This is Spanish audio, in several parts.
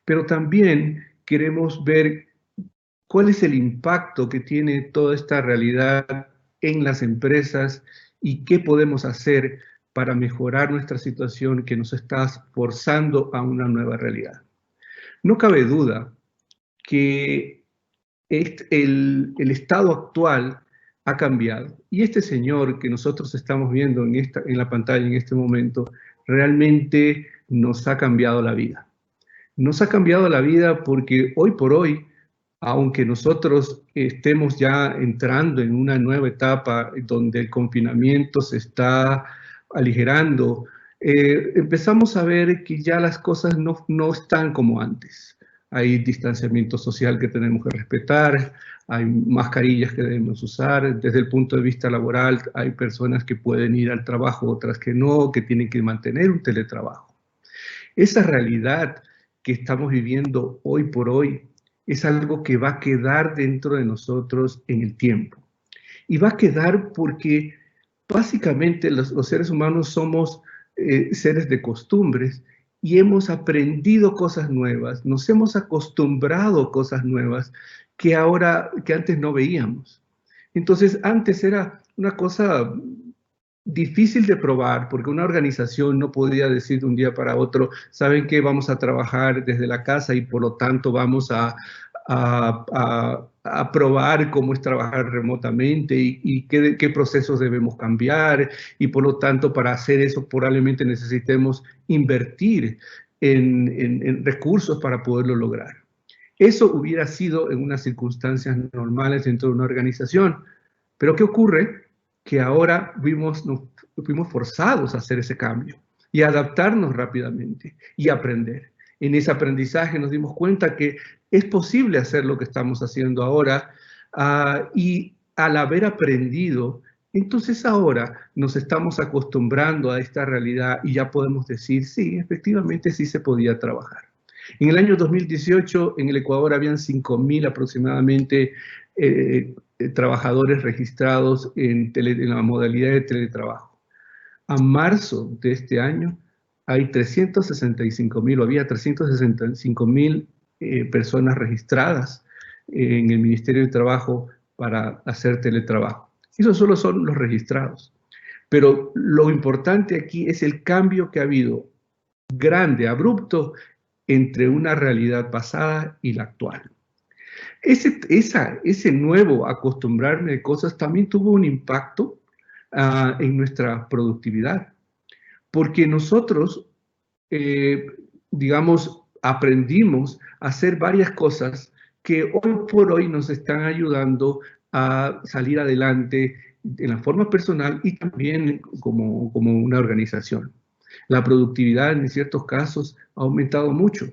pero también queremos ver cuál es el impacto que tiene toda esta realidad en las empresas y qué podemos hacer para mejorar nuestra situación que nos está forzando a una nueva realidad. No cabe duda que el estado actual ha cambiado. Y este señor que nosotros estamos viendo en la pantalla en este momento, realmente nos ha cambiado la vida. Nos ha cambiado la vida porque hoy por hoy, aunque nosotros estemos ya entrando en una nueva etapa donde el confinamiento se está aligerando, empezamos a ver que ya las cosas no están como antes. Hay distanciamiento social que tenemos que respetar, hay mascarillas que debemos usar. Desde el punto de vista laboral, hay personas que pueden ir al trabajo, otras que no, que tienen que mantener un teletrabajo. Esa realidad que estamos viviendo hoy por hoy es algo que va a quedar dentro de nosotros en el tiempo. Y va a quedar porque básicamente los seres humanos somos seres de costumbres y hemos aprendido cosas nuevas, nos hemos acostumbrado a cosas nuevas que antes no veíamos. Entonces, antes era una cosa difícil de probar, porque una organización no podía decir de un día para otro, ¿saben qué? Vamos a trabajar desde la casa y por lo tanto vamos a probar cómo es trabajar remotamente y qué procesos debemos cambiar, y por lo tanto para hacer eso probablemente necesitemos invertir en recursos para poderlo lograr. Eso hubiera sido en unas circunstancias normales dentro de una organización. Pero ¿qué ocurre? Que ahora fuimos forzados a hacer ese cambio y a adaptarnos rápidamente y aprender. En ese aprendizaje nos dimos cuenta que es posible hacer lo que estamos haciendo ahora, y al haber aprendido, entonces ahora nos estamos acostumbrando a esta realidad y ya podemos decir, sí, efectivamente sí se podía trabajar. En el año 2018 en el Ecuador habían 5.000 aproximadamente trabajadores registrados en la modalidad de teletrabajo. A marzo de este año hay 365.000, o había 365.000 personas registradas en el Ministerio de Trabajo para hacer teletrabajo. Esos solo son los registrados. Pero lo importante aquí es el cambio que ha habido, grande, abrupto, entre una realidad pasada y la actual. Ese nuevo acostumbrarme de cosas también tuvo un impacto en nuestra productividad, porque nosotros, digamos, aprendimos a hacer varias cosas que hoy por hoy nos están ayudando a salir adelante en la forma personal y también como una organización. La productividad en ciertos casos ha aumentado mucho.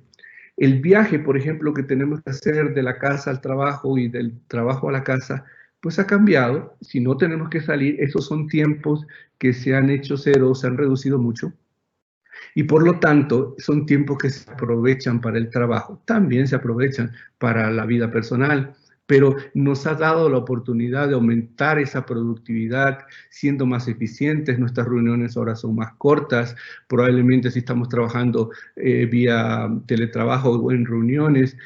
El viaje, por ejemplo, que tenemos que hacer de la casa al trabajo y del trabajo a la casa, pues ha cambiado. Si no tenemos que salir, esos son tiempos que se han hecho cero, se han reducido mucho. Y por lo tanto, son tiempos que se aprovechan para el trabajo. También se aprovechan para la vida personal, pero nos ha dado la oportunidad de aumentar esa productividad siendo más eficientes. Nuestras reuniones ahora son más cortas. Probablemente si estamos trabajando vía teletrabajo o en reuniones,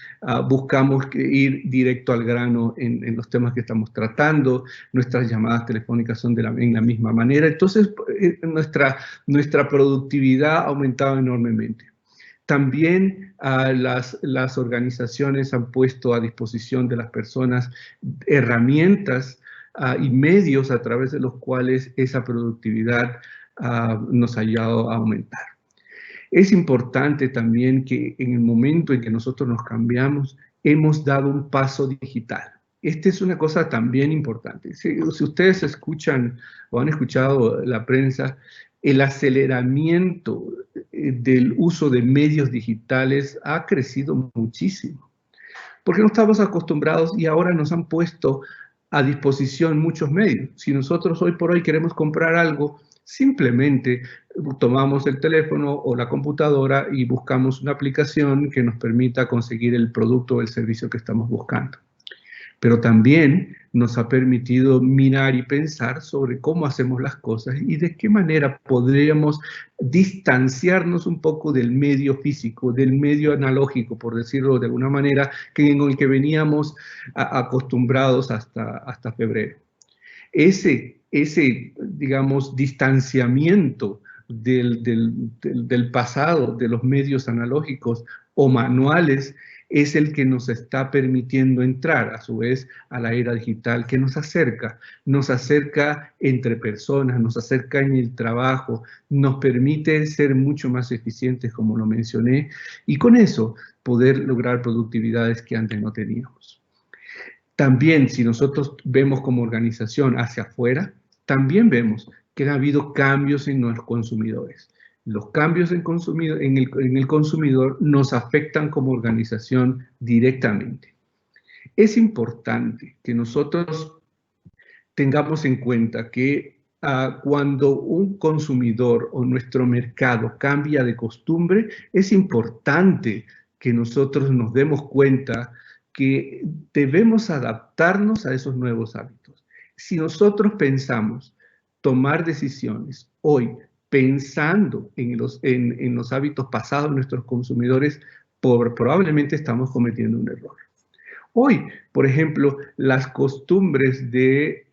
buscamos ir directo al grano en los temas que estamos tratando. Nuestras llamadas telefónicas son en la misma manera. Entonces, nuestra productividad ha aumentado enormemente. También las organizaciones han puesto a disposición de las personas herramientas y medios a través de los cuales esa productividad nos ha ayudado a aumentar. Es importante también que en el momento en que nosotros nos cambiamos, hemos dado un paso digital. Esta es una cosa también importante. Si ustedes escuchan o han escuchado la prensa, el aceleramiento del uso de medios digitales ha crecido muchísimo, porque no estamos acostumbrados y ahora nos han puesto a disposición muchos medios. Si nosotros hoy por hoy queremos comprar algo, simplemente tomamos el teléfono o la computadora y buscamos una aplicación que nos permita conseguir el producto o el servicio que estamos buscando. pero también nos ha permitido mirar y pensar sobre cómo hacemos las cosas y de qué manera podríamos distanciarnos un poco del medio físico, del medio analógico, por decirlo de alguna manera, en el que veníamos acostumbrados hasta febrero. Digamos, distanciamiento del pasado, de los medios analógicos o manuales, es el que nos está permitiendo entrar, a su vez, a la era digital, que nos acerca entre personas, nos acerca en el trabajo, nos permite ser mucho más eficientes, como lo mencioné, y con eso poder lograr productividades que antes no teníamos. También, si nosotros vemos como organización hacia afuera, también vemos que ha habido cambios en los consumidores. Los cambios en el consumidor nos afectan como organización directamente. Es importante que nosotros tengamos en cuenta que cuando un consumidor o nuestro mercado cambia de costumbre, es importante que nosotros nos demos cuenta que debemos adaptarnos a esos nuevos hábitos. Si nosotros pensamos tomar decisiones hoy pensando en los hábitos pasados de nuestros consumidores, probablemente estamos cometiendo un error. Hoy, por ejemplo, las costumbres de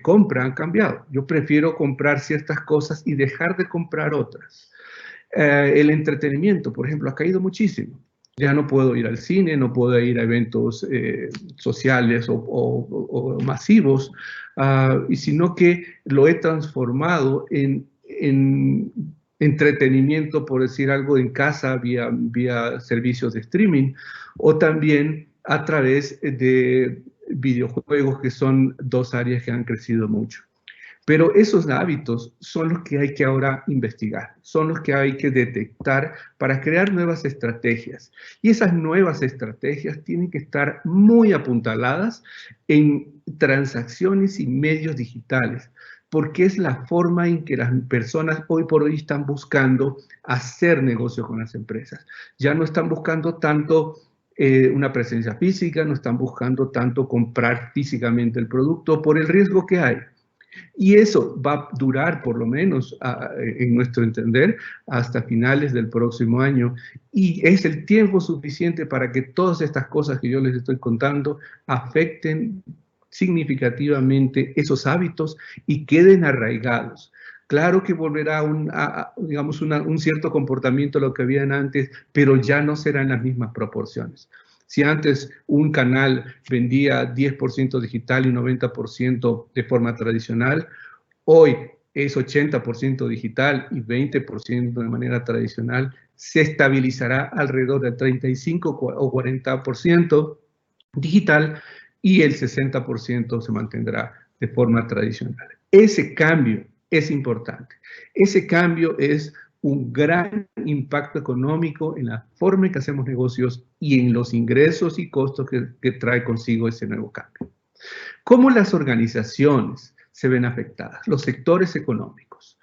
compra han cambiado. Yo prefiero comprar ciertas cosas y dejar de comprar otras. El entretenimiento, por ejemplo, ha caído muchísimo. Ya no puedo ir al cine, no puedo ir a eventos sociales o masivos, sino que lo he transformado en entretenimiento, por decir algo, en casa vía servicios de streaming, o también a través de videojuegos, que son dos áreas que han crecido mucho. Pero esos hábitos son los que hay que ahora investigar, son los que hay que detectar para crear nuevas estrategias. Y esas nuevas estrategias tienen que estar muy apuntaladas en transacciones y medios digitales, porque es la forma en que las personas hoy por hoy están buscando hacer negocio con las empresas. Ya no están buscando tanto una presencia física, no están buscando tanto comprar físicamente el producto por el riesgo que hay. Y eso va a durar, por lo menos, en nuestro entender, hasta finales del próximo año. Y es el tiempo suficiente para que todas estas cosas que yo les estoy contando afecten significativamente esos hábitos y queden arraigados. Claro que volverá digamos, un cierto comportamiento a lo que habían antes, pero ya no serán las mismas proporciones. Si antes un canal vendía 10% digital y 90% de forma tradicional, hoy es 80% digital y 20% de manera tradicional, se estabilizará alrededor del 35 o 40% digital y el 60% se mantendrá de forma tradicional. Ese cambio es importante. Ese cambio es un gran impacto económico en la forma en que hacemos negocios y en los ingresos y costos que trae consigo ese nuevo cambio. ¿Cómo las organizaciones se ven afectadas? Los sectores económicos.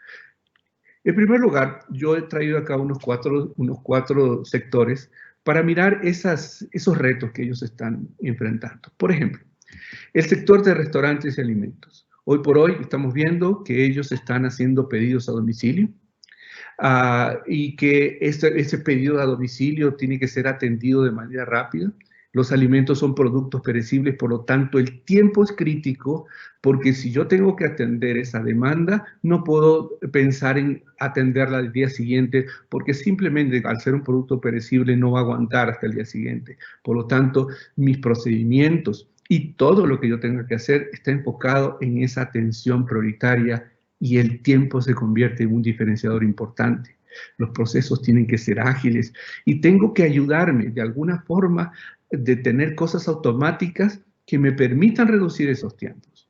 En primer lugar, yo he traído acá unos cuatro sectores para mirar esos retos que ellos están enfrentando. Por ejemplo, el sector de restaurantes y alimentos. Hoy por hoy estamos viendo que ellos están haciendo pedidos a domicilio. Y que ese pedido a domicilio tiene que ser atendido de manera rápida. Los alimentos son productos perecibles, por lo tanto el tiempo es crítico, porque si yo tengo que atender esa demanda, no puedo pensar en atenderla al día siguiente, porque simplemente al ser un producto perecible no va a aguantar hasta el día siguiente. Por lo tanto, mis procedimientos y todo lo que yo tenga que hacer está enfocado en esa atención prioritaria, y el tiempo se convierte en un diferenciador importante. Los procesos tienen que ser ágiles y tengo que ayudarme de alguna forma de tener cosas automáticas que me permitan reducir esos tiempos.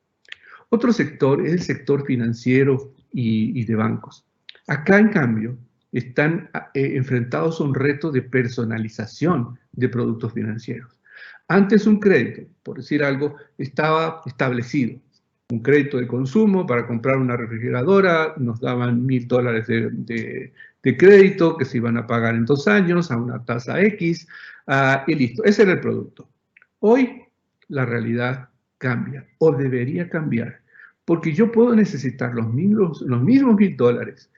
Otro sector es el sector financiero y de bancos. Acá, en cambio, están enfrentados a un reto de personalización de productos financieros. Antes un crédito, por decir algo, estaba establecido. Un crédito de consumo para comprar una refrigeradora, nos daban $1,000 de crédito que se iban a pagar en 2 años a una tasa X, y listo, ese era el producto. Hoy la realidad cambia o debería cambiar. Porque yo puedo necesitar los mismos $1,000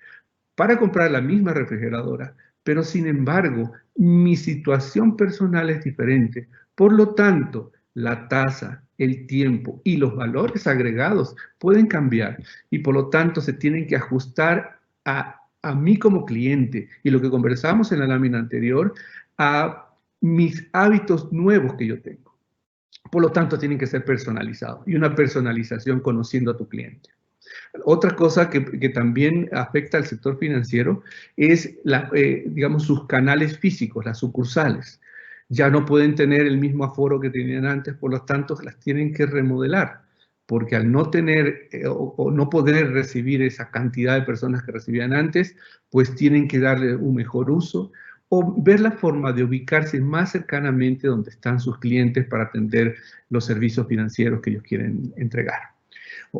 para comprar la misma refrigeradora, pero sin embargo, mi situación personal es diferente. Por lo tanto, la tasa, el tiempo y los valores agregados pueden cambiar y por lo tanto se tienen que ajustar a mí como cliente y lo que conversamos en la lámina anterior, a mis hábitos nuevos que yo tengo. Por lo tanto, tienen que ser personalizados y una personalización conociendo a tu cliente. Otra cosa que también afecta al sector financiero es, digamos, sus canales físicos, las sucursales. Ya no pueden tener el mismo aforo que tenían antes, por lo tanto, las tienen que remodelar, porque al no tener o no poder recibir esa cantidad de personas que recibían antes, pues tienen que darle un mejor uso o ver la forma de ubicarse más cercanamente donde están sus clientes para atender los servicios financieros que ellos quieren entregar.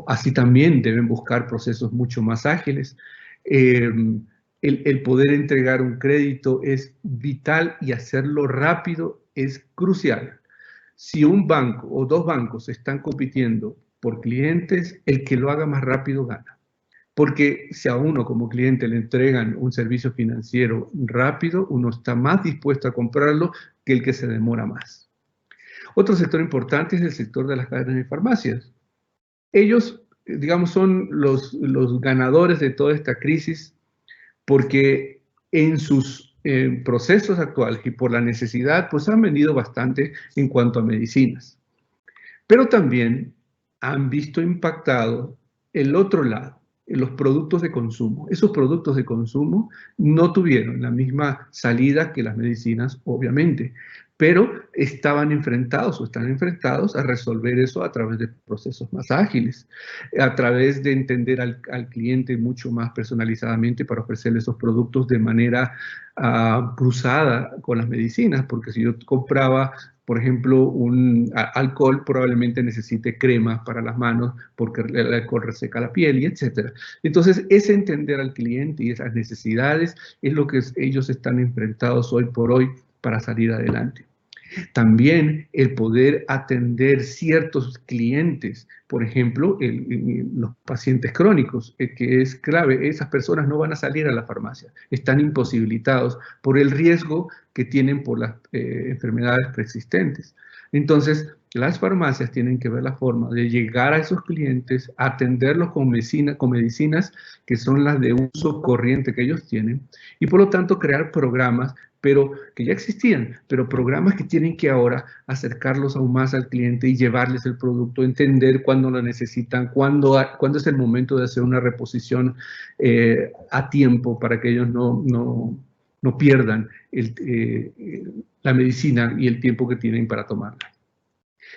Así también deben buscar procesos mucho más ágiles. El poder entregar un crédito es vital y hacerlo rápido es crucial. Si un banco o dos bancos están compitiendo por clientes, el que lo haga más rápido gana. Porque si a uno como cliente le entregan un servicio financiero rápido, uno está más dispuesto a comprarlo que el que se demora más. Otro sector importante es el sector de las cadenas de farmacias. Ellos, digamos, son los ganadores de toda esta crisis porque en sus procesos actuales y por la necesidad, pues han vendido bastante en cuanto a medicinas. Pero también han visto impactado el otro lado, los productos de consumo. Esos productos de consumo no tuvieron la misma salida que las medicinas, obviamente, pero estaban enfrentados o están enfrentados a resolver eso a través de procesos más ágiles, a través de entender al cliente mucho más personalizadamente para ofrecerle esos productos de manera cruzada con las medicinas, porque si yo compraba por ejemplo, un alcohol probablemente necesite crema para las manos porque el alcohol reseca la piel y etcétera. Entonces, ese entender al cliente y esas necesidades es lo que ellos están enfrentados hoy por hoy para salir adelante. También el poder atender ciertos clientes, por ejemplo, los pacientes crónicos, que es clave. Esas personas no van a salir a la farmacia, están imposibilitados por el riesgo que tienen por las enfermedades preexistentes. Entonces, las farmacias tienen que ver la forma de llegar a esos clientes, atenderlos con medicinas que son las de uso corriente que ellos tienen y por lo tanto crear programas pero que ya existían, pero programas que tienen que ahora acercarlos aún más al cliente y llevarles el producto, entender cuándo lo necesitan, cuándo es el momento de hacer una reposición a tiempo para que ellos no pierdan la medicina y el tiempo que tienen para tomarla.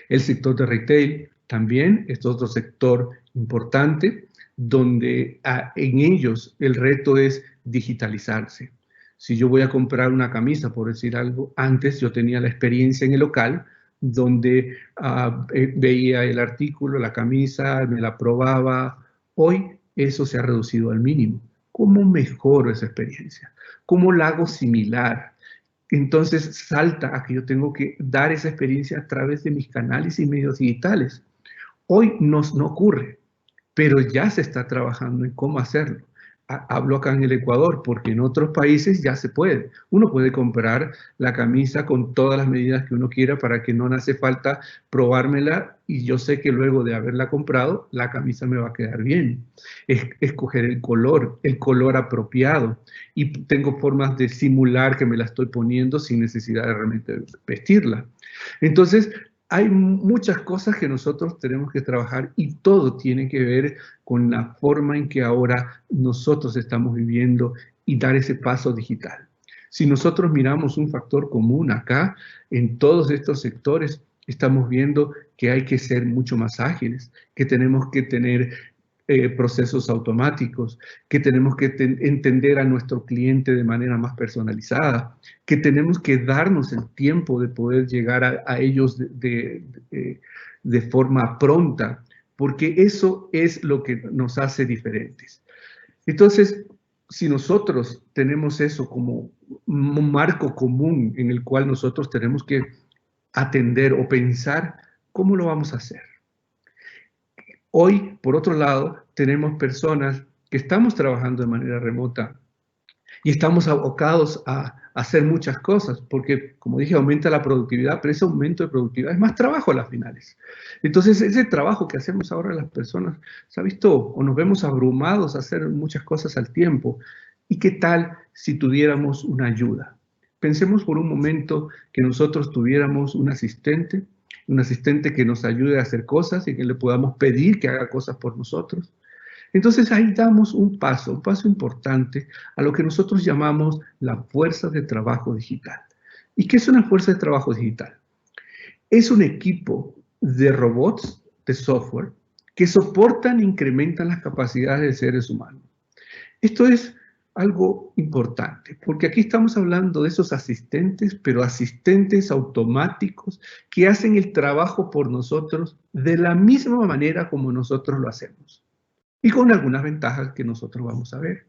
El sector de retail también es otro sector importante donde en ellos el reto es digitalizarse. Si yo voy a comprar una camisa, por decir algo, antes yo tenía la experiencia en el local donde veía el artículo, la camisa, me la probaba. Hoy eso se ha reducido al mínimo. ¿Cómo mejoro esa experiencia? ¿Cómo la hago similar? Entonces salta a que yo tengo que dar esa experiencia a través de mis canales y medios digitales. Hoy no ocurre, pero ya se está trabajando en cómo hacerlo. Hablo acá en el Ecuador, porque en otros países ya se puede. Uno puede comprar la camisa con todas las medidas que uno quiera para que no hace falta probármela y yo sé que luego de haberla comprado, la camisa me va a quedar bien. Escoger el color apropiado y tengo formas de simular que me la estoy poniendo sin necesidad de realmente vestirla. Entonces, hay muchas cosas que nosotros tenemos que trabajar y todo tiene que ver con la forma en que ahora nosotros estamos viviendo y dar ese paso digital. Si nosotros miramos un factor común acá, en todos estos sectores, estamos viendo que hay que ser mucho más ágiles, que tenemos que tener procesos automáticos, que tenemos que entender a nuestro cliente de manera más personalizada, que tenemos que darnos el tiempo de poder llegar a ellos de forma pronta, porque eso es lo que nos hace diferentes. Entonces, si nosotros tenemos eso como un marco común en el cual nosotros tenemos que atender o pensar ¿cómo lo vamos a hacer? Hoy, por otro lado, tenemos personas que estamos trabajando de manera remota y estamos abocados a hacer muchas cosas, porque, como dije, aumenta la productividad, pero ese aumento de productividad es más trabajo a las finales. Entonces, ese trabajo que hacemos ahora las personas, se ha visto o nos vemos abrumados a hacer muchas cosas al tiempo. ¿Y qué tal si tuviéramos una ayuda? Pensemos por un momento que nosotros tuviéramos un asistente que nos ayude a hacer cosas y que le podamos pedir que haga cosas por nosotros. Entonces ahí damos un paso importante a lo que nosotros llamamos la fuerza de trabajo digital. ¿Y qué es una fuerza de trabajo digital? Es un equipo de robots, de software, que soportan e incrementan las capacidades de seres humanos. Esto es algo importante, porque aquí estamos hablando de esos asistentes, pero asistentes automáticos que hacen el trabajo por nosotros de la misma manera como nosotros lo hacemos y con algunas ventajas que nosotros vamos a ver.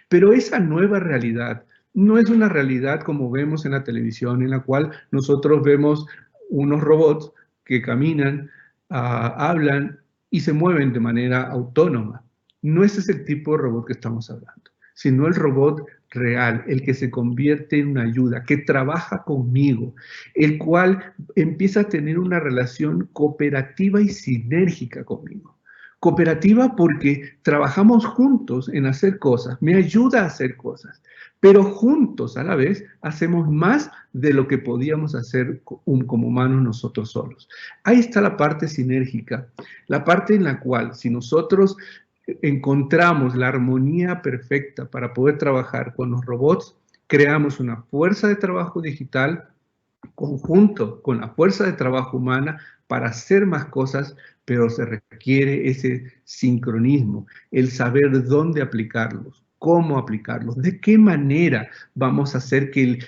Pero esa nueva realidad no es una realidad como vemos en la televisión, en la cual nosotros vemos unos robots que caminan, hablan y se mueven de manera autónoma. No es ese tipo de robot que estamos hablando, sino el robot real, el que se convierte en una ayuda, que trabaja conmigo, el cual empieza a tener una relación cooperativa y sinérgica conmigo. Cooperativa porque trabajamos juntos en hacer cosas, me ayuda a hacer cosas, pero juntos a la vez hacemos más de lo que podíamos hacer como humanos nosotros solos. Ahí está la parte sinérgica, la parte en la cual si nosotros encontramos la armonía perfecta para poder trabajar con los robots, creamos una fuerza de trabajo digital conjunto con la fuerza de trabajo humana para hacer más cosas, pero se requiere ese sincronismo, el saber dónde aplicarlos, cómo aplicarlos, de qué manera vamos a hacer que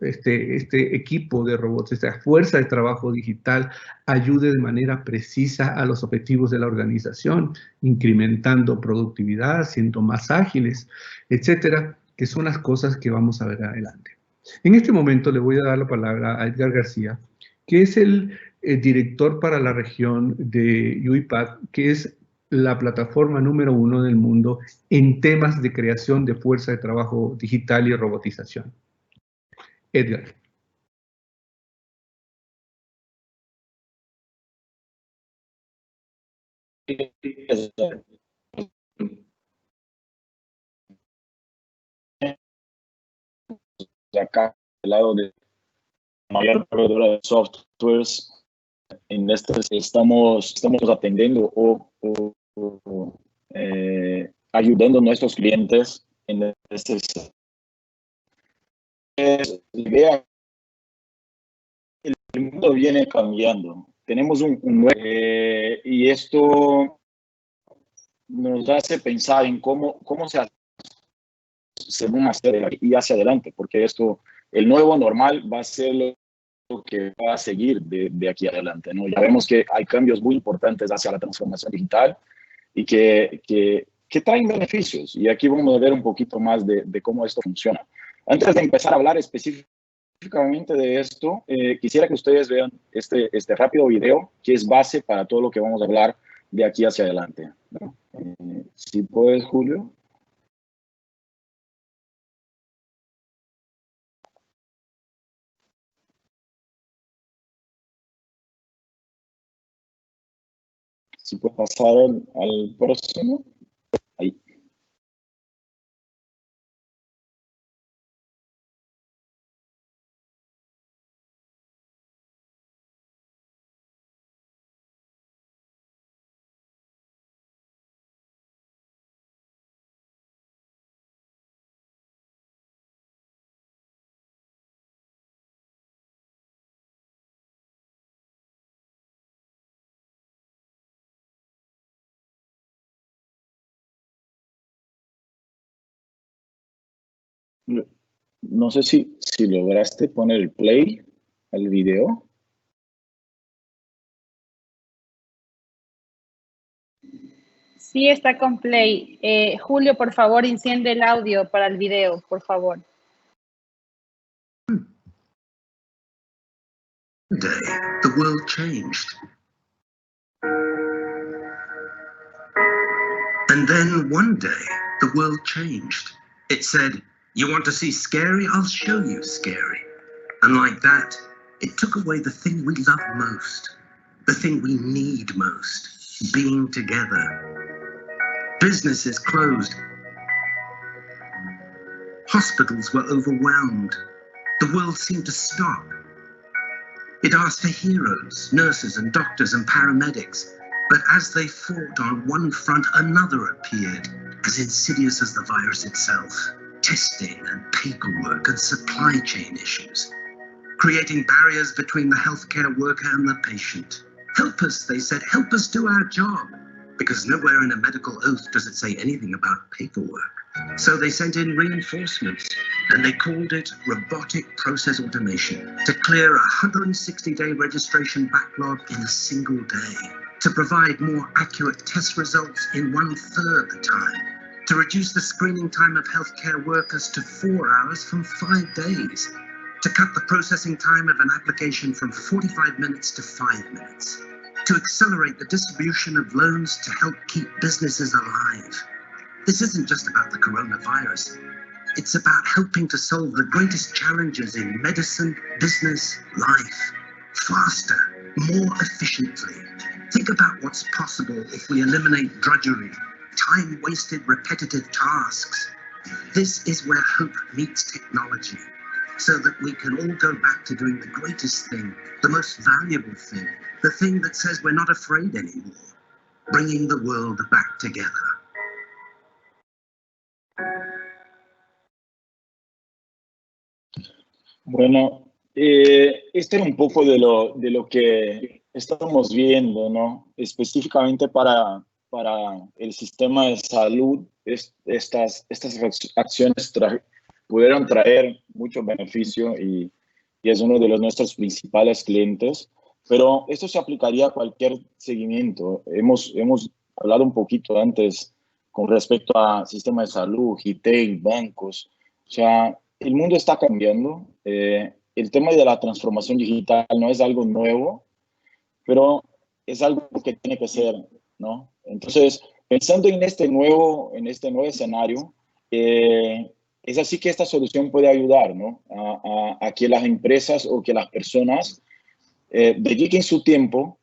este equipo de robots, esta fuerza de trabajo digital, ayude de manera precisa a los objetivos de la organización, incrementando productividad, siendo más ágiles, etcétera, que son las cosas que vamos a ver adelante. En este momento le voy a dar la palabra a Edgar García, que es el director para la región de UiPath, que es la plataforma número 1 del mundo en temas de creación de fuerza de trabajo digital y robotización. Edgar. Acá, del lado de la mayor proveedora de softwares, en este estamos atendiendo o ayudando a nuestros clientes en este. La idea, el mundo viene cambiando. Tenemos un nuevo, y esto nos hace pensar en cómo se va a hacer y hacia adelante, porque el nuevo normal va a ser lo que va a seguir de aquí adelante, ¿no? Ya vemos que hay cambios muy importantes hacia la transformación digital y que traen beneficios. Y aquí vamos a ver un poquito más de cómo esto funciona. Antes de empezar a hablar específicamente de esto, quisiera que ustedes vean este rápido video que es base para todo lo que vamos a hablar de aquí hacia adelante, ¿no? Si puedes, Julio. Si puedes pasar al próximo. Ahí. No sé si lograste poner el play al video. Sí, está con play. Julio, por favor, enciende el audio para el video, por favor. One day, the world changed. And then one day, the world changed. It said, "You want to see scary? I'll show you scary." And like that, it took away the thing we love most, the thing we need most, being together. Businesses closed. Hospitals were overwhelmed. The world seemed to stop. It asked for heroes, nurses and doctors and paramedics. But as they fought on one front, another appeared, as insidious as the virus itself. Testing and paperwork and supply chain issues, creating barriers between the healthcare worker and the patient. Help us, they said, help us do our job. Because nowhere in a medical oath does it say anything about paperwork. So they sent in reinforcements, and they called it robotic process automation, to clear a 160-day registration backlog in a single day, to provide more accurate test results in 1/3 the time, to reduce the screening time of healthcare workers to 4 hours from 5 days, to cut the processing time of an application from 45 minutes to 5 minutes, to accelerate the distribution of loans to help keep businesses alive. This isn't just about the coronavirus. It's about helping to solve the greatest challenges in medicine, business, life, faster, more efficiently. Think about what's possible if we eliminate drudgery, time-wasted repetitive tasks. This is where hope meets technology, so that we can all go back to doing the greatest thing, the most valuable thing, the thing that says we're not afraid anymore, bringing the world back together. Bueno, esto era un poco de lo que estamos viendo, ¿no? Específicamente para el sistema de salud, estas acciones pudieron traer mucho beneficio y es uno de nuestros principales clientes, pero esto se aplicaría a cualquier seguimiento. Hemos hablado un poquito antes con respecto a sistema de salud, retail, bancos. O sea, el mundo está cambiando. El tema de la transformación digital no es algo nuevo, pero es algo que tiene que ser, ¿no? Entonces, pensando en este nuevo escenario, es así que esta solución puede ayudar, ¿no? A que las empresas o que las personas dediquen su tiempo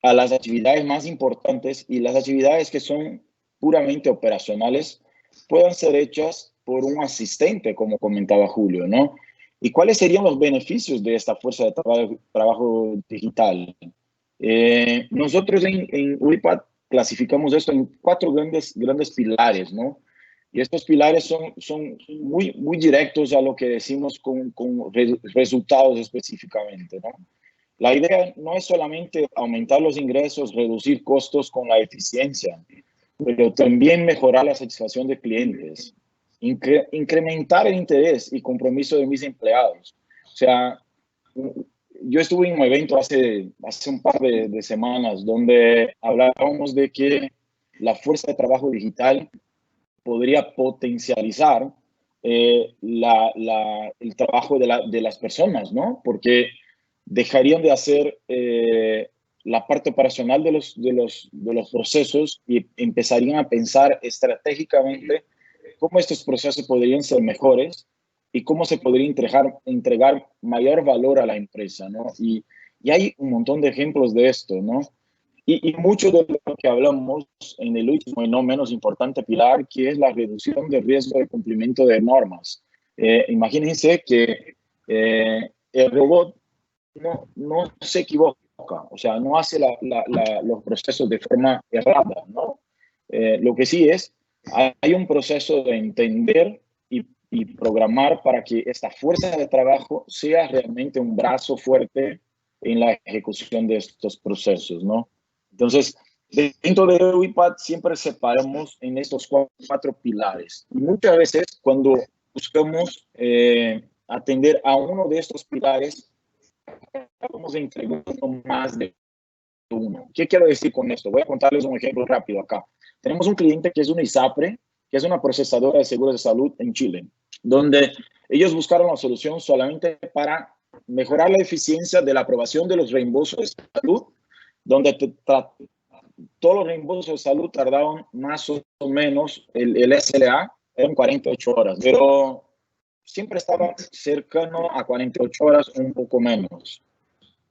a las actividades más importantes, y las actividades que son puramente operacionales puedan ser hechas por un asistente, como comentaba Julio, ¿no? ¿Y cuáles serían los beneficios de esta fuerza de trabajo digital? Nosotros en UiPath clasificamos esto en 4 grandes pilares, ¿no? Y estos pilares son muy directos a lo que decimos con resultados específicamente, ¿no? La idea no es solamente aumentar los ingresos, reducir costos con la eficiencia, pero también mejorar la satisfacción de clientes, incrementar el interés y compromiso de mis empleados. O sea, yo estuve en un evento hace un par de semanas donde hablábamos de que la fuerza de trabajo digital podría potencializar el trabajo de las personas, ¿no? Porque dejarían de hacer la parte operacional de los procesos y empezarían a pensar estratégicamente cómo estos procesos podrían ser mejores y cómo se podría entregar mayor valor a la empresa, ¿no? Y hay un montón de ejemplos de esto, ¿no? Y mucho de lo que hablamos en el último y no menos importante pilar, que es la reducción del riesgo de cumplimiento de normas. Imagínense que el robot no se equivoca, o sea, no hace los procesos de forma errada, ¿no? Lo que sí es, hay un proceso de entender y programar para que esta fuerza de trabajo sea realmente un brazo fuerte en la ejecución de estos procesos, ¿no? Entonces, dentro de UiPath siempre separamos en estos 4 pilares. Y muchas veces cuando buscamos atender a uno de estos pilares, estamos entregando más de uno. ¿Qué quiero decir con esto? Voy a contarles un ejemplo rápido acá. Tenemos un cliente que es una ISAPRE, que es una procesadora de seguros de salud en Chile, donde ellos buscaron la solución solamente para mejorar la eficiencia de la aprobación de los reembolsos de salud, donde todos los reembolsos de salud tardaban más o menos, el SLA eran 48 horas, pero siempre estaba cercano a 48 horas, un poco menos.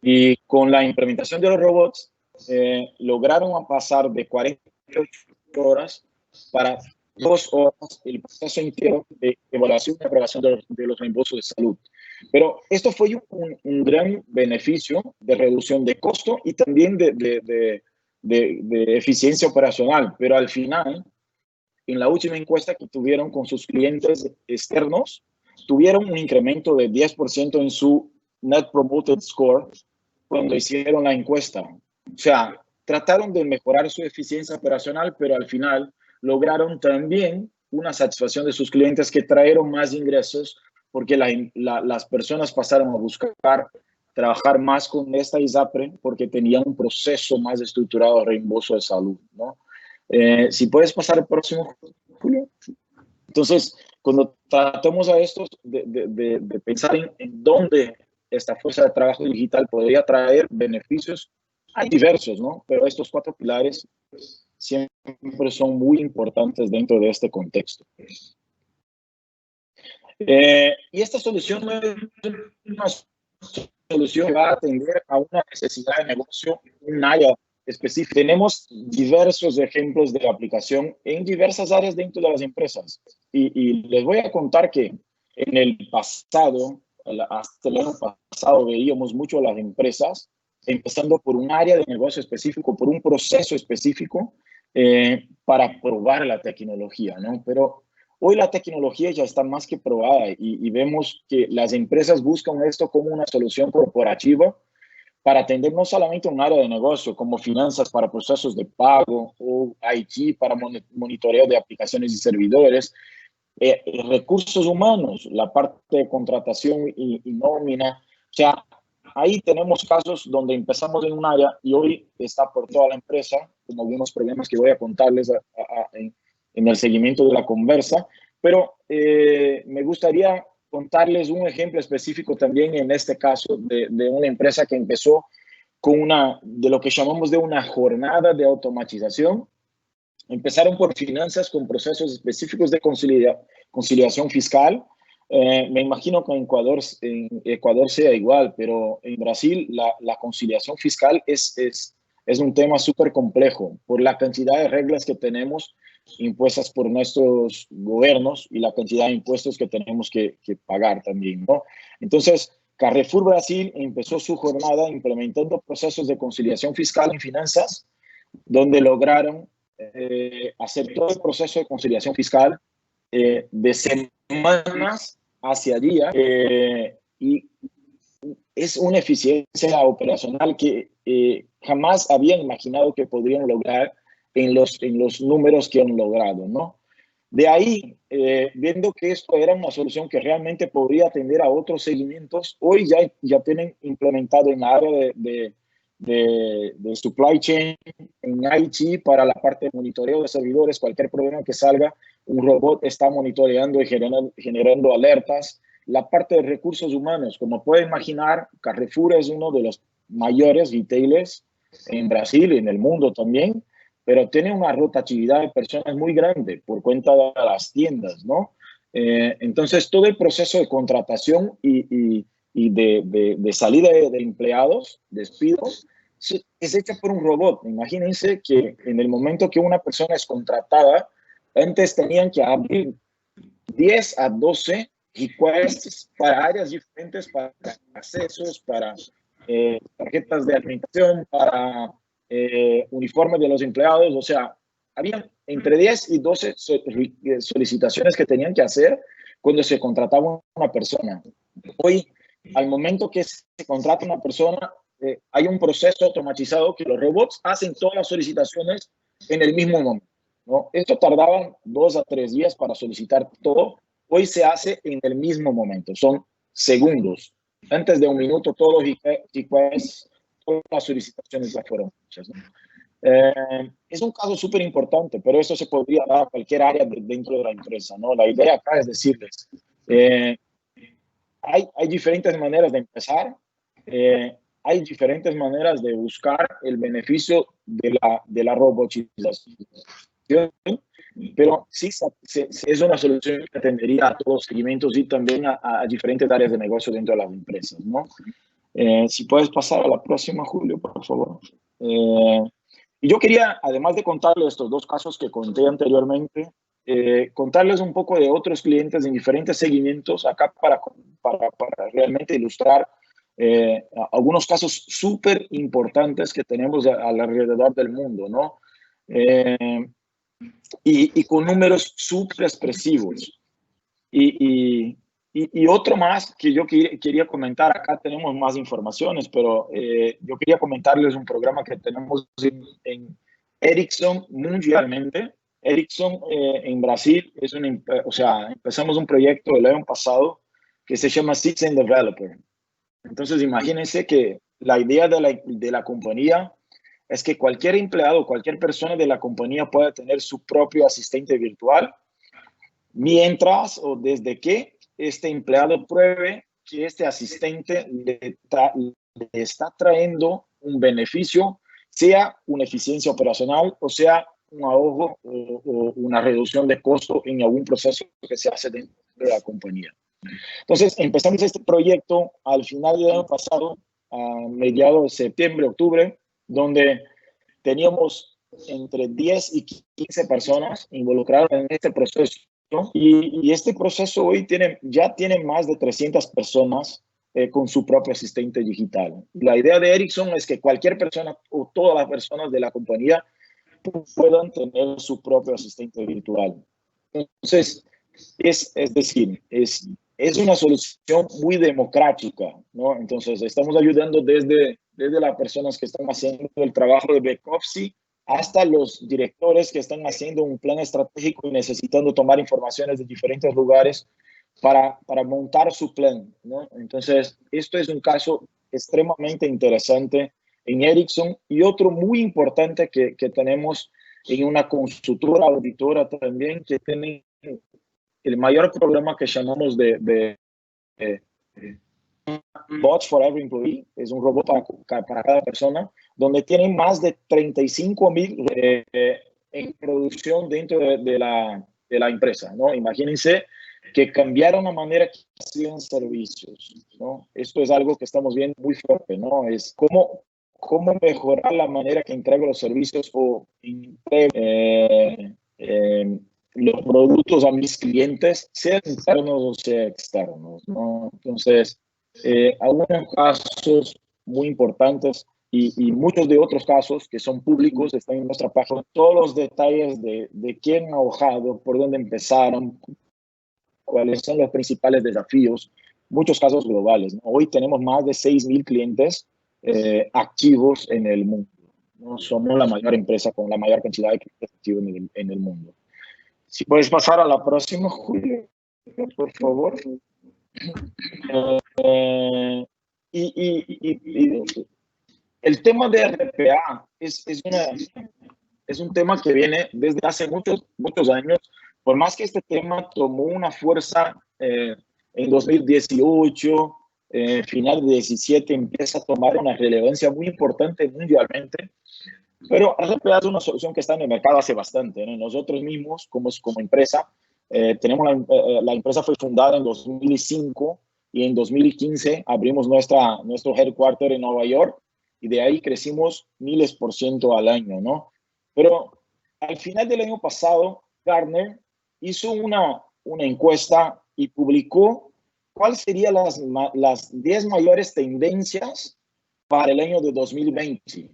Y con la implementación de los robots, lograron pasar de 48 horas para 2 horas el proceso entero de evaluación y aprobación de los reembolsos de salud. Pero esto fue un gran beneficio de reducción de costo y también de eficiencia operacional. Pero al final, en la última encuesta que tuvieron con sus clientes externos, tuvieron un incremento de 10% en su Net Promoter Score cuando hicieron la encuesta. O sea, trataron de mejorar su eficiencia operacional, pero al final lograron también una satisfacción de sus clientes que trajeron más ingresos porque las personas pasaron a buscar trabajar más con esta ISAPRE porque tenían un proceso más estructurado de reembolso de salud, ¿no? Si puedes pasar el próximo, Julio. Entonces, cuando tratamos a estos de pensar en dónde esta fuerza de trabajo digital podría traer beneficios, hay diversos, ¿no? Pero estos 4 pilares siempre son muy importantes dentro de este contexto. Y esta solución no es una solución que va a atender a una necesidad de negocio en un área específica. Tenemos diversos ejemplos de aplicación en diversas áreas dentro de las empresas. Y les voy a contar que en el pasado, hasta el año pasado, veíamos mucho a las empresas empezando por un área de negocio específico, por un proceso específico para probar la tecnología, ¿no? Pero hoy la tecnología ya está más que probada y vemos que las empresas buscan esto como una solución corporativa para atender no solamente un área de negocio como finanzas para procesos de pago o IT para monitoreo de aplicaciones y servidores, recursos humanos, la parte de contratación y nómina. O sea, ahí tenemos casos donde empezamos en un área y hoy está por toda la empresa, con algunos problemas que voy a contarles en el seguimiento de la conversa, pero me gustaría contarles un ejemplo específico también en este caso de una empresa que empezó con de lo que llamamos de una jornada de automatización. Empezaron por finanzas con procesos específicos de conciliación fiscal. Me imagino que en Ecuador sea igual, pero en Brasil la conciliación fiscal es un tema súper complejo por la cantidad de reglas que tenemos impuestas por nuestros gobiernos y la cantidad de impuestos que tenemos que pagar también, ¿no? Entonces, Carrefour Brasil empezó su jornada implementando procesos de conciliación fiscal en finanzas, donde lograron hacer todo el proceso de conciliación fiscal de semanas hacia días y es una eficiencia operacional que jamás habían imaginado que podrían lograr en los números que han logrado, ¿no? De ahí, viendo que esto era una solución que realmente podría atender a otros seguimientos, hoy ya tienen implementado en la área de supply chain, en IT, para la parte de monitoreo de servidores, cualquier problema que salga, un robot está monitoreando y generando alertas. La parte de recursos humanos, como pueden imaginar, Carrefour es uno de los mayores retailers en Brasil y en el mundo también, pero tiene una rotatividad de personas muy grande por cuenta de las tiendas, ¿no? Entonces, todo el proceso de contratación y de salida de empleados, despidos, es hecho por un robot. Imagínense que en el momento que una persona es contratada, antes tenían que abrir 10 a 12 requests para áreas diferentes, para accesos, para tarjetas de alimentación, para uniformes de los empleados. O sea, había entre 10 y 12 solicitaciones que tenían que hacer cuando se contrataba una persona. Hoy, al momento que se contrata una persona, hay un proceso automatizado que los robots hacen todas las solicitaciones en el mismo momento, ¿no? Esto tardaba 2 a 3 días para solicitar todo. Hoy se hace en el mismo momento, son segundos. Antes de un minuto, todos los requests, todas las solicitaciones ya fueron hechas, ¿no? Es un caso súper importante, pero eso se podría dar a cualquier área dentro de la empresa, ¿no? La idea acá es decirles, hay diferentes maneras de empezar, hay diferentes maneras de buscar el beneficio de la robotización, pero sí es una solución que atendería a todos los segmentos y también a diferentes áreas de negocio dentro de las empresas, ¿no? Si puedes pasar a la próxima, Julio, por favor. Y yo quería, además de contarles estos dos casos que conté anteriormente, contarles un poco de otros clientes en diferentes segmentos acá para realmente ilustrar algunos casos súper importantes que tenemos alrededor del mundo, ¿no? Y con números súper expresivos. Y otro más que yo quería comentar, acá tenemos más informaciones, pero yo quería comentarles un programa que tenemos en Ericsson mundialmente. Ericsson en Brasil empezamos un proyecto el año pasado que se llama Citizen Developer. Entonces imagínense que la idea de la compañía es que cualquier empleado, cualquier persona de la compañía pueda tener su propio asistente virtual mientras o desde que este empleado pruebe que este asistente le está trayendo un beneficio, sea una eficiencia operacional o sea un ahorro o una reducción de costo en algún proceso que se hace dentro de la compañía. Entonces, empezamos este proyecto al final del año pasado, a mediados de septiembre, octubre, donde teníamos entre 10 y 15 personas involucradas en este proceso. Y este proceso hoy ya tiene más de 300 personas con su propio asistente digital. La idea de Ericsson es que cualquier persona o todas las personas de la compañía puedan tener su propio asistente virtual. Entonces, es decir, es una solución muy democrática, ¿no? Entonces, estamos ayudando desde las personas que están haciendo el trabajo de back office hasta los directores que están haciendo un plan estratégico y necesitando tomar informaciones de diferentes lugares para montar su plan, ¿no? Entonces, esto es un caso extremadamente interesante en Ericsson y otro muy importante que tenemos en una consultora auditora también que tiene el mayor programa que llamamos de Bots for Every Employee, es un robot para cada persona, donde tienen más de 35,000 en producción dentro de la empresa, ¿no? Imagínense que cambiaron la manera que hacían servicios, ¿no? Esto es algo que estamos viendo muy fuerte, ¿no? Es cómo mejorar la manera que entrego los servicios o los productos a mis clientes, sean internos o sean externos, ¿no? Entonces, algunos casos muy importantes y muchos de otros casos que son públicos están en nuestra página. Todos los detalles de quién ha trabajado, por dónde empezaron, cuáles son los principales desafíos, muchos casos globales, ¿no? Hoy tenemos más de 6,000 clientes activos en el mundo, ¿no? Somos la mayor empresa con la mayor cantidad de clientes activos en el mundo. Si puedes pasar a la próxima, Julio, por favor. Y el tema de RPA es un tema que viene desde hace muchos años, por más que este tema tomó una fuerza en 2018, final de 17, empieza a tomar una relevancia muy importante mundialmente. Pero RPA es una solución que está en el mercado hace bastante, ¿no? Nosotros mismos, como empresa, tenemos la empresa fue fundada en 2005 y en 2015 abrimos nuestro headquarter en Nueva York y de ahí crecimos 1000% al año, ¿no? Pero al final del año pasado, Gartner hizo una encuesta y publicó cuáles serían las 10 mayores tendencias para el año de 2020,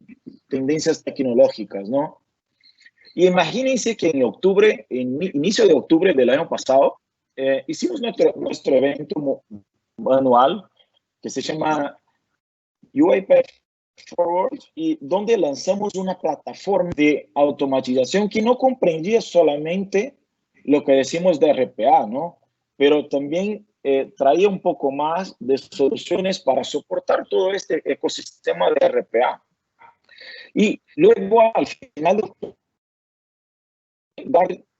tendencias tecnológicas, ¿no? Y imagínense que en inicio de octubre del año pasado, hicimos nuestro evento anual que se llama UiPath Forward y donde lanzamos una plataforma de automatización que no comprendía solamente lo que decimos de RPA, ¿no? Pero también traía un poco más de soluciones para soportar todo este ecosistema de RPA. Y luego, al final,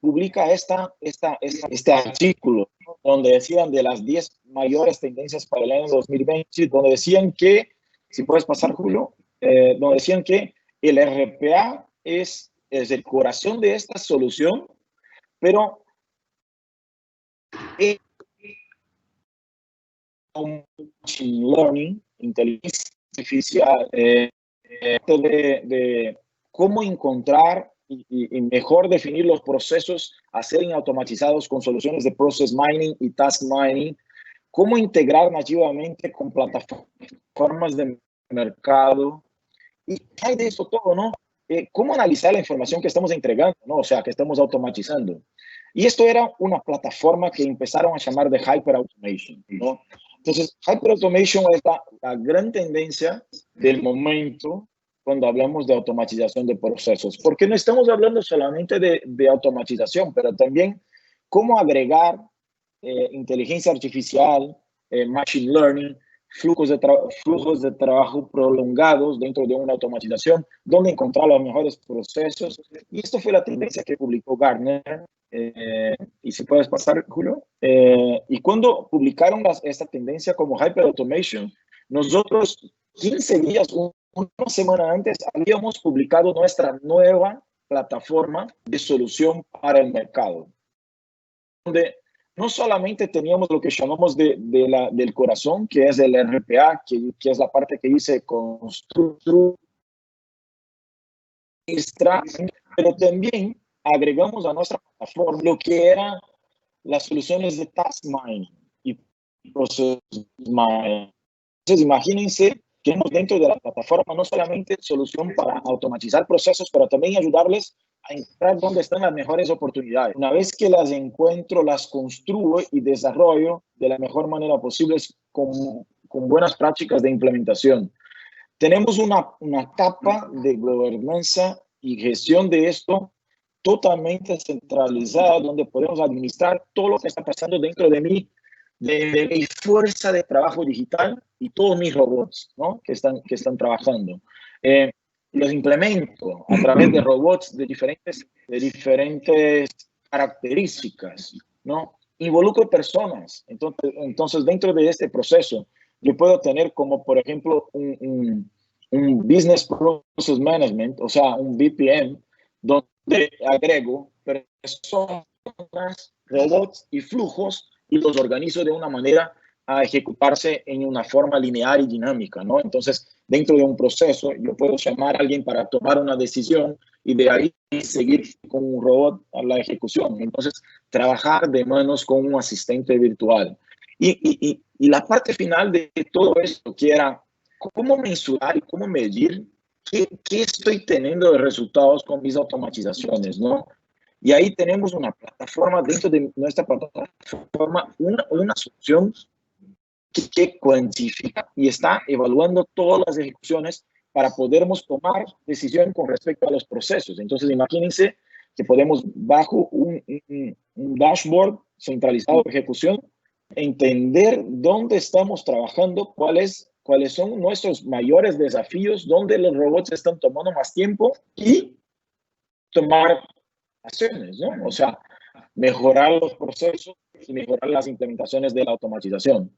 publica este artículo donde decían de las 10 mayores tendencias para el año 2020, donde decían que, si puedes pasar, Julio, donde decían que el RPA es el corazón de esta solución, pero es un machine learning, inteligencia artificial, de cómo encontrar y mejor definir los procesos a ser automatizados con soluciones de process mining y task mining, cómo integrar nativamente con plataformas de mercado. Y hay de eso todo, ¿no? Cómo analizar la información que estamos entregando, ¿no? O sea, que estamos automatizando. Y esto era una plataforma que empezaron a llamar de Hyper Automation, ¿no? Entonces, Hyper Automation es la gran tendencia del momento cuando hablamos de automatización de procesos, porque no estamos hablando solamente de automatización, pero también cómo agregar inteligencia artificial, machine learning, flujos de trabajo prolongados dentro de una automatización, dónde encontrar los mejores procesos. Y esto fue la tendencia que publicó Gartner. Y si puedes pasar, Julio. Y cuando publicaron esta tendencia como Hyper Automation, nosotros 15 días, una semana antes, habíamos publicado nuestra nueva plataforma de solución para el mercado, donde no solamente teníamos lo que llamamos del corazón, que es el RPA, que es la parte que dice construir, pero también agregamos a nuestra plataforma lo que eran las soluciones de task mining y process mining. Entonces, imagínense que dentro de la plataforma no solamente solución para automatizar procesos, pero también ayudarles a encontrar dónde están las mejores oportunidades. Una vez que las encuentro, las construyo y desarrollo de la mejor manera posible con buenas prácticas de implementación. Tenemos una capa de gobernanza y gestión de esto totalmente centralizada, donde podemos administrar todo lo que está pasando dentro de mi fuerza de trabajo digital y todos mis robots, ¿no? que están trabajando. Los implemento a través de robots de diferentes características, ¿no? Involucro personas. Entonces, dentro de este proceso, yo puedo tener como, por ejemplo, un Business Process Management, o sea, un BPM, donde agrego personas, robots y flujos y los organizo de una manera a ejecutarse en una forma lineal y dinámica, ¿no? Entonces, dentro de un proceso, yo puedo llamar a alguien para tomar una decisión y de ahí seguir con un robot a la ejecución. Entonces, trabajar de manos con un asistente virtual. Y la parte final de todo esto, que era cómo mensurar y cómo medir qué estoy teniendo de resultados con mis automatizaciones, ¿no? Y ahí tenemos una plataforma, dentro de nuestra plataforma, una solución que cuantifica y está evaluando todas las ejecuciones para podermos tomar decisión con respecto a los procesos. Entonces, imagínense que podemos, bajo un dashboard centralizado de ejecución, entender dónde estamos trabajando, cuáles son nuestros mayores desafíos, dónde los robots están tomando más tiempo y tomar acciones, ¿no? O sea, mejorar los procesos y mejorar las implementaciones de la automatización.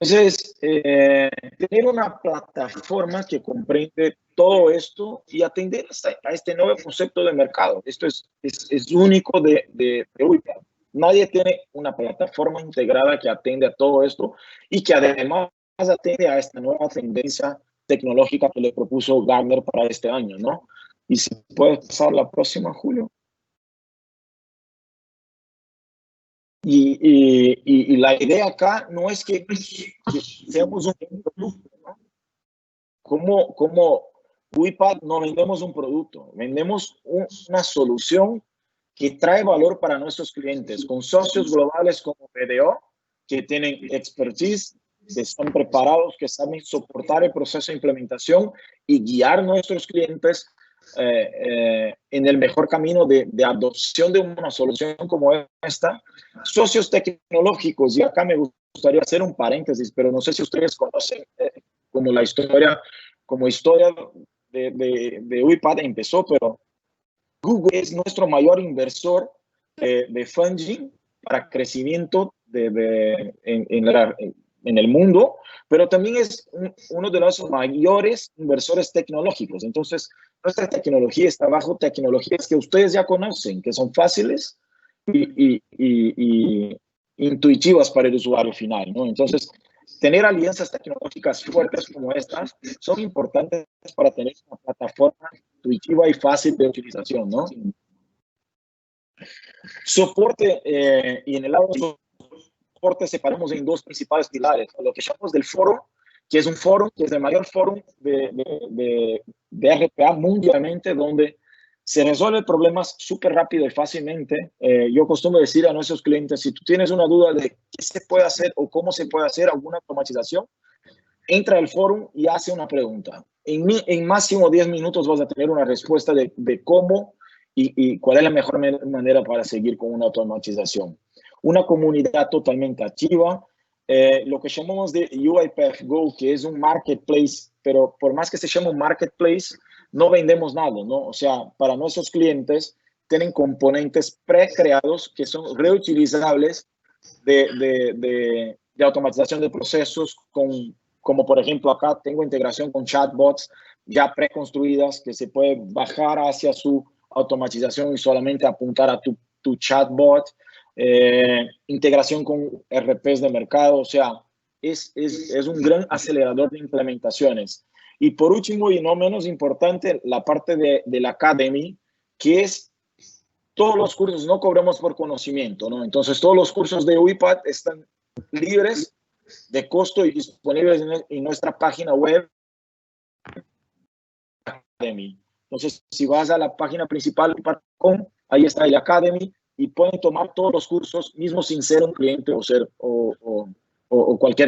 Entonces, tener una plataforma que comprende todo esto y atender a este nuevo concepto de mercado. Esto es único de UiPath. Nadie tiene una plataforma integrada que atende a todo esto y que además atende a esta nueva tendencia tecnológica que le propuso Gartner para este año, ¿no? Y si puedes pasar la próxima, Julio. Y la idea acá no es que seamos un producto, ¿no? Como UiPath no vendemos un producto, vendemos una solución que trae valor para nuestros clientes, con socios globales como BDO, que tienen expertise, que están preparados, que saben soportar el proceso de implementación y guiar a nuestros clientes en el mejor camino de adopción de una solución como esta. Socios tecnológicos, y acá me gustaría hacer un paréntesis, pero no sé si ustedes conocen como la historia, de UiPath empezó, pero Google es nuestro mayor inversor de funding para crecimiento en el mundo, pero también es uno de los mayores inversores tecnológicos. Entonces, nuestra tecnología está bajo tecnologías que ustedes ya conocen, que son fáciles y intuitivas para el usuario final, ¿no? Entonces, tener alianzas tecnológicas fuertes como estas son importantes para tener una plataforma intuitiva y fácil de utilización, ¿no? Soporte, y en el lado de soporte separamos en dos principales pilares, lo que llamamos del foro, que es un foro, que es el mayor foro de RPA mundialmente, donde se resuelven problemas súper rápido y fácilmente. Yo acostumbro decir a nuestros clientes, si tú tienes una duda de qué se puede hacer o cómo se puede hacer alguna automatización, entra al foro y hace una pregunta. En máximo 10 minutos vas a tener una respuesta de cómo y cuál es la mejor manera para seguir con una automatización. Una comunidad totalmente activa, lo que llamamos de UiPath Go, que es un marketplace, pero por más que se llame un marketplace, no vendemos nada, ¿no? O sea, para nuestros clientes tienen componentes precreados que son reutilizables de automatización de procesos, como por ejemplo acá tengo integración con chatbots ya preconstruidas que se puede bajar hacia su automatización y solamente apuntar a tu chatbot, integración con RPs de mercado, o sea, es un gran acelerador de implementaciones. Y por último, y no menos importante, la parte de la Academy, que es todos los cursos, no cobramos por conocimiento, ¿no? Entonces, todos los cursos de UiPath están libres de costo y disponibles en nuestra página web. Academy. Entonces, si vas a la página principal, ahí está el Academy y pueden tomar todos los cursos, mismo sin ser un cliente o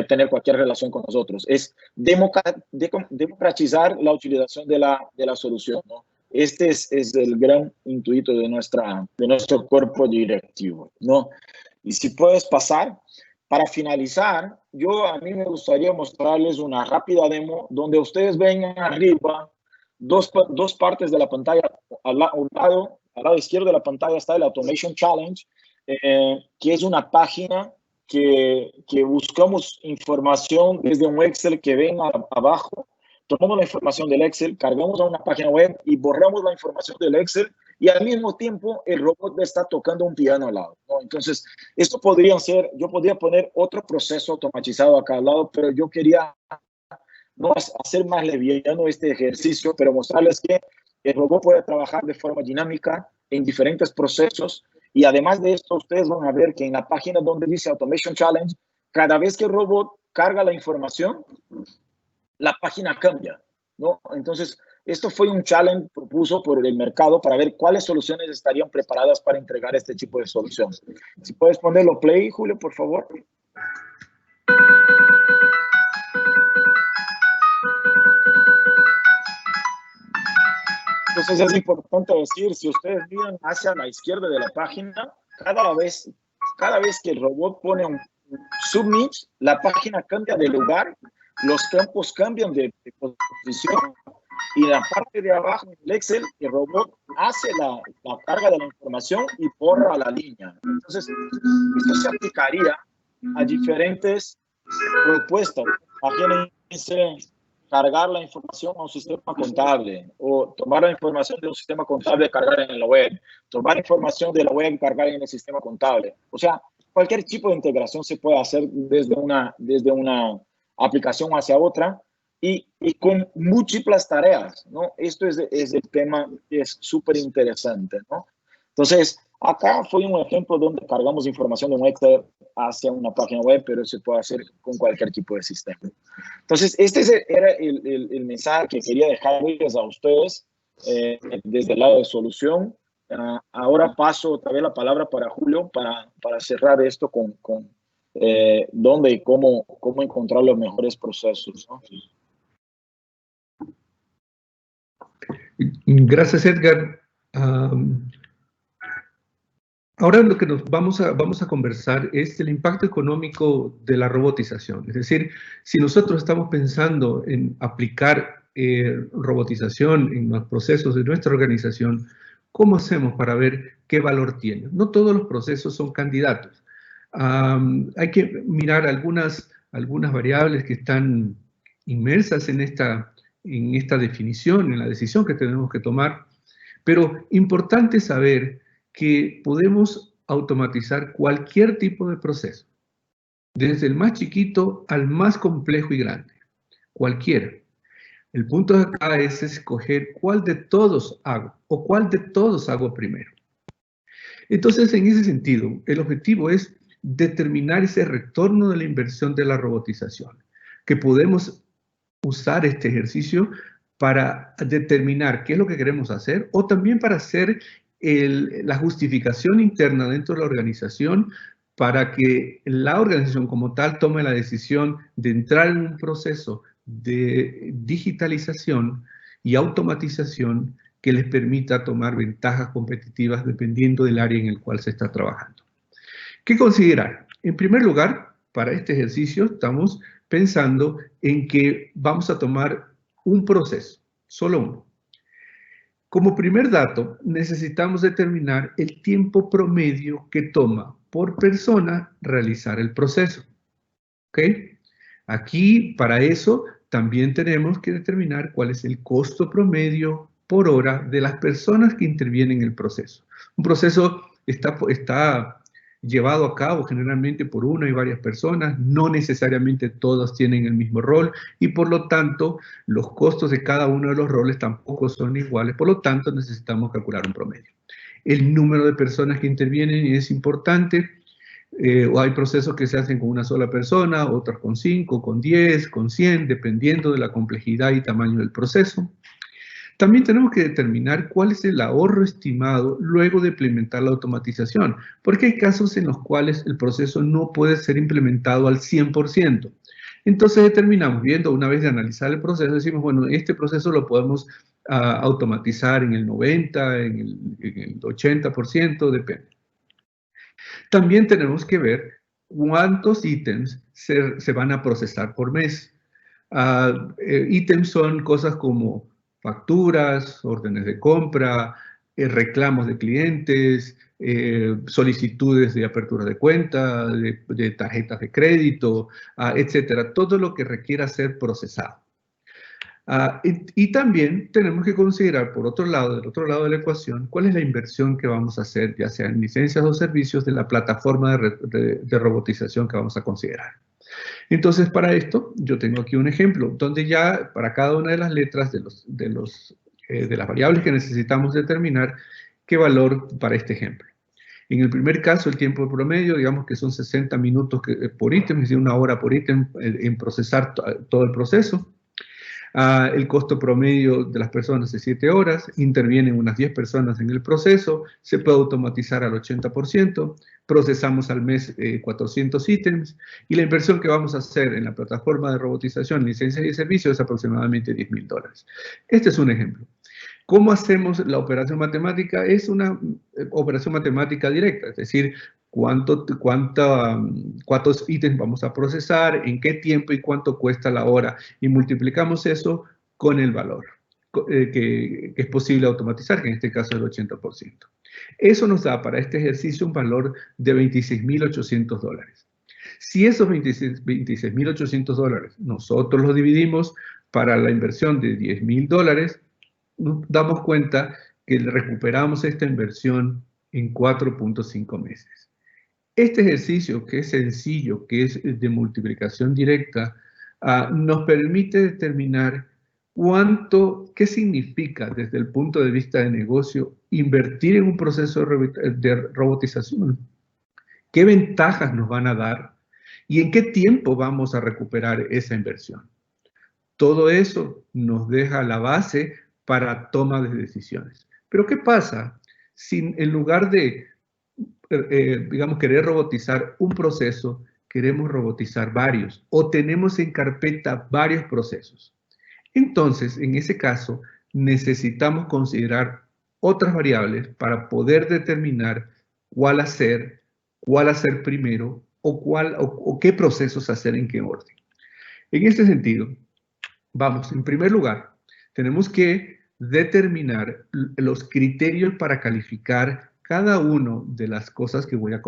tener cualquier relación con nosotros. Es democratizar la utilización de la solución, ¿no? Este es el gran intuito de nuestro cuerpo directivo, ¿no? Y si puedes pasar, para finalizar, a mí me gustaría mostrarles una rápida demo donde ustedes ven arriba dos partes de la pantalla. Al lado izquierdo de la pantalla está el Automation Challenge, que es una página que buscamos información desde un Excel que ven abajo. Tomamos la información del Excel, cargamos a una página web y borramos la información del Excel y al mismo tiempo el robot está tocando un piano al lado, ¿no? Entonces, esto yo podría poner otro proceso automatizado acá al lado, pero yo quería no hacer más liviano este ejercicio, pero mostrarles que el robot puede trabajar de forma dinámica en diferentes procesos y además de esto, ustedes van a ver que en la página donde dice Automation Challenge, cada vez que el robot carga la información, la página cambia, ¿no? Entonces, esto fue un challenge propuesto por el mercado para ver cuáles soluciones estarían preparadas para entregar este tipo de solución. Si puedes ponerlo play, Julio, por favor. Entonces, es importante decir, si ustedes miran hacia la izquierda de la página, cada vez que el robot pone un submit, la página cambia de lugar, los campos cambian de posición y la parte de abajo del Excel, el robot hace la carga de la información y borra la línea. Entonces, esto se aplicaría a diferentes propuestas. Imagínense cargar la información a un sistema contable o tomar la información de un sistema contable y cargar en la web, tomar información de la web y cargar en el sistema contable. O sea, cualquier tipo de integración se puede hacer desde una aplicación hacia otra y con múltiples tareas, ¿no? Esto es el tema que es súper interesante, ¿no? Entonces, acá fue un ejemplo donde cargamos información de un Excel hacia una página web, pero se puede hacer con cualquier tipo de sistema. Entonces, este era el mensaje que quería dejarles a ustedes desde el lado de solución. Ahora paso otra vez la palabra para Julio para cerrar esto con dónde y cómo encontrar los mejores procesos, ¿no? Gracias, Edgar. Ahora lo que vamos a conversar es el impacto económico de la robotización. Es decir, si nosotros estamos pensando en aplicar robotización en los procesos de nuestra organización, ¿cómo hacemos para ver qué valor tiene? No todos los procesos son candidatos. Hay que mirar algunas variables que están inmersas en esta definición, en la decisión que tenemos que tomar, pero importante saber que podemos automatizar cualquier tipo de proceso, desde el más chiquito al más complejo y grande, cualquiera. El punto de acá es escoger cuál de todos hago o cuál de todos hago primero. Entonces, en ese sentido, el objetivo es determinar ese retorno de la inversión de la robotización, que podemos usar este ejercicio para determinar qué es lo que queremos hacer o también para hacer la justificación interna dentro de la organización para que la organización como tal tome la decisión de entrar en un proceso de digitalización y automatización que les permita tomar ventajas competitivas dependiendo del área en el cual se está trabajando. ¿Qué considerar? En primer lugar, para este ejercicio estamos pensando en que vamos a tomar un proceso, solo uno. Como primer dato, necesitamos determinar el tiempo promedio que toma por persona realizar el proceso. ¿Ok? Aquí, para eso, también tenemos que determinar cuál es el costo promedio por hora de las personas que intervienen en el proceso. Un proceso está llevado a cabo generalmente por una y varias personas, no necesariamente todas tienen el mismo rol y por lo tanto los costos de cada uno de los roles tampoco son iguales, por lo tanto necesitamos calcular un promedio. El número de personas que intervienen es importante, o hay procesos que se hacen con una sola persona, otros con 5, con 10, con 100, dependiendo de la complejidad y tamaño del proceso. También tenemos que determinar cuál es el ahorro estimado luego de implementar la automatización, porque hay casos en los cuales el proceso no puede ser implementado al 100%. Entonces determinamos, viendo una vez de analizar el proceso, decimos, bueno, este proceso lo podemos automatizar en el 90%, en el 80%, depende. También tenemos que ver cuántos ítems se van a procesar por mes. Ítems son cosas como facturas, órdenes de compra, reclamos de clientes, solicitudes de apertura de cuenta, de tarjetas de crédito, etcétera. Todo lo que requiera ser procesado. Y también tenemos que considerar, por otro lado, del otro lado de la ecuación, cuál es la inversión que vamos a hacer, ya sea en licencias o servicios, de la plataforma de robotización que vamos a considerar. Entonces, para esto, yo tengo aquí un ejemplo, donde ya para cada una de las letras de las variables que necesitamos determinar, qué valor para este ejemplo. En el primer caso, el tiempo promedio, digamos que son 60 minutos por ítem, es decir, 1 hora por ítem en procesar todo el proceso. El costo promedio de las personas es 7 horas, intervienen unas 10 personas en el proceso, se puede automatizar al 80%, procesamos al mes 400 ítems y la inversión que vamos a hacer en la plataforma de robotización, licencias y servicios es aproximadamente $10,000. Este es un ejemplo. ¿Cómo hacemos la operación matemática? Es una operación matemática directa, es decir, cuántos ítems vamos a procesar, en qué tiempo y cuánto cuesta la hora, y multiplicamos eso con el valor que es posible automatizar, que en este caso es el 80%. Eso nos da para este ejercicio un valor de $26,800. Si esos $26,800 nosotros los dividimos para la inversión de $10,000, nos damos cuenta que recuperamos esta inversión en 4.5 meses. Este ejercicio, que es sencillo, que es de multiplicación directa, nos permite determinar qué significa desde el punto de vista de negocio invertir en un proceso de robotización, qué ventajas nos van a dar y en qué tiempo vamos a recuperar esa inversión. Todo eso nos deja la base para toma de decisiones. Pero ¿qué pasa si en lugar de, digamos, querer robotizar un proceso, queremos robotizar varios o tenemos en carpeta varios procesos? Entonces, en ese caso, necesitamos considerar otras variables para poder determinar cuál hacer primero o qué procesos hacer en qué orden. En este sentido, vamos, en primer lugar, tenemos que determinar los criterios para calificar cada una de las cosas que voy a